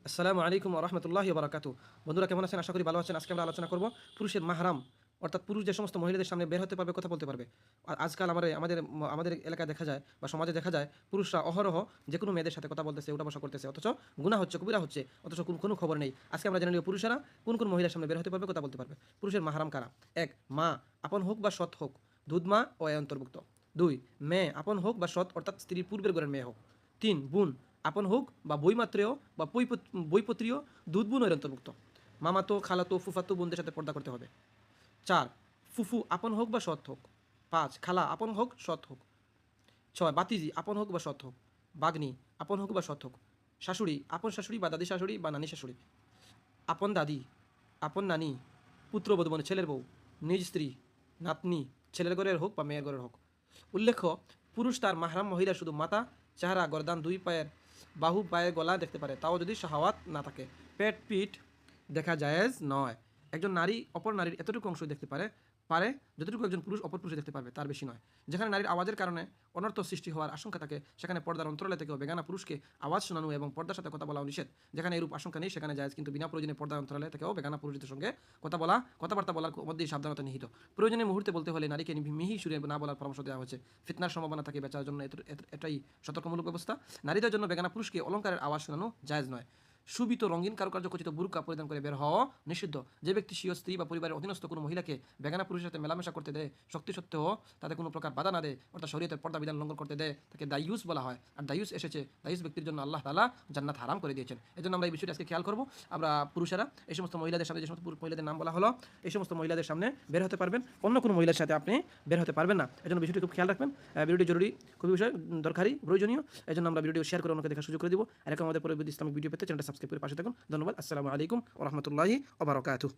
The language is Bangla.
আসসালামু আলাইকুম ওয়া রাহমাতুল্লাহি ওয়া বারাকাতুহু। বন্ধুরা কেমন আছেন? আশা করি ভালো আছেন। আজকে আমরা আলোচনা করব পুরুষের মাহরাম, অর্থাৎ পুরুষ যে সমস্ত মহিলাদের সামনে বের হতে পারবে, কথা বলতে পারবে। আজকাল আমাদের এলাকায় দেখা যায় বা সমাজে দেখা যায় পুরুষরা অহরহ যেকোনো মেয়েদের সাথে কথা বলতেছে, উঠা বসা করতেছে, অথচ গুনাহ হচ্ছে, কবিরা হচ্ছে, অথচ কোনো খবর নেই। আজকে আমরা জেনে নিব পুরুষেরা কোন মহিলার সামনে বের হতে পারবে, কথা বলতে পারবে। পুরুষের মাহরাম কারা? ১. মা, আপন হোক বা সৎ হোক, দুধ মা ও এ অন্তর্ভুক্ত। ২. মেয়ে, আপন হোক বা সৎ, অর্থাৎ স্ত্রীর পূর্বের ঘরের মেয়ে হোক। ৩. বোন, আপন হোক বা বইমাত্রেয় বা বইপত্রীয়, দুধ বোন এর অন্তর্ভুক্ত। মামাতো, খালাতো, ফুফাতো বোনদের সাথে পর্দা করতে হবে। ৪. ফুফু, আপন হোক বা সৎ হোক। ৫. খালা, আপন হোক সৎ হোক। ৬. বাতিজি, আপন হোক বা সৎ হোক। বাগ্নি, আপন হোক বা সৎ হোক। শাশুড়ি, আপন শাশুড়ি বা দাদি শাশুড়ি বা নানি শাশুড়ি। আপন দাদি, আপন নানি, পুত্রবধূ মানে ছেলের বউ, নিজ স্ত্রী, নাতনি, ছেলের ঘরের হোক বা মেয়ের ঘরের হোক। উল্লেখ্য, পুরুষ তার মাহরাম মহিলা শুধু মাথা, চেহারা, গর্দান, দুই পায়ের বাহু, পায়ের গলা দেখতে পারে, তাও যদি শাহাওয়াত না থাকে। পেট, পিঠ দেখা জায়েজ নয়। একজন নারী অপর নারীর এতটুকু অংশ দেখতে পারে পারে যতটুকু একজন পুরুষ অপর পুরুষে দেখতে পারবে, তার বেশি নয়। যেখানে নারীর আওয়াজের কারণে অনর্থ সৃষ্টি হওয়ার আশঙ্কা থাকে, সেখানে পর্দার অন্তরালে থেকেও বেগানা পুরুষকে আওয়াজ শোনানো এবং পর্দার সাথে কথা বলাও নিষেধ। যেখানে এরূপ আশঙ্কা নেই সেখানে জায়েজ, কিন্তু বিনা প্রয়োজনে পর্দার অন্তরালে থেকেও বেগানা পুরুষদের সঙ্গে কথাবার্তা বলার মধ্যেই সাবধানতা নিহিত। প্রয়োজনে মুহূর্তে বলতে হলে নারীকে মিহি সুরে না বলার পরামর্শ দেওয়া হয়েছে। ফিতনার সম্ভাবনা থাকে বেচার জন্য এটাই সতর্কমূলক ব্যবস্থা। নারীদের জন্য বেগানা পুরুষকে অলঙ্কারের আওয়াজ শোনানো জায়েজ নয়। সুবিত রঙিন কারুকার্য খচিত বুরকা পরিধান করে বের হওয়া নিষিদ্ধ। যে ব্যক্তি স্বীয় স্ত্রী বা পরিবারের অধীনস্থ কোনো মহিলাকে বেগানা পুরুষের সাথে মেলামেশা করতে দেয়, শক্তি সত্ত্বেও তাতে কোনো প্রকার বাধা না দেয়, অর্থাৎ শরীয়তের পর্দা বিধান লঙ্ঘন করতে দেয়, তাকে দায়ুস বলা হয়। আর দায়ুস এসেছে, দায়ুস ব্যক্তির জন্য আল্লাহ তাআলা জান্নাত হারাম করে দিয়েছেন। এজন্য আমরা এই বিষয়টি আজকে খেয়াল করব। আমরা পুরুষেরা এই সমস্ত মহিলাদের সামনে, যে সমস্ত মহিলাদের নাম বলা হলো, এই সমস্ত মহিলাদের সামনে বের হতে পারবেন, অন্য কোনো মহিলার সাথে আপনি বের হতে পারবেন না। এজন্য বিষয়টি খুব খেয়াল রাখবেন। ভিডিওটি জরুরি, খুবই বিষয় দরকারি, প্রয়োজনীয়। এজন্য আমরা ভিডিও শেয়ার করে অন্যকে দেখার সুযোগ করে দিব। এরকম আমাদের পরবর্তী ইসলামিক ভিডিও পেতে চ্যানেলটা সাবস্ক্রাইব করে পাশে থাকুন। ধন্যবাদ। আসসালামু আলাইকুম ওয়া রাহমাতুল্লাহি ওয়া বারাকাতুহু।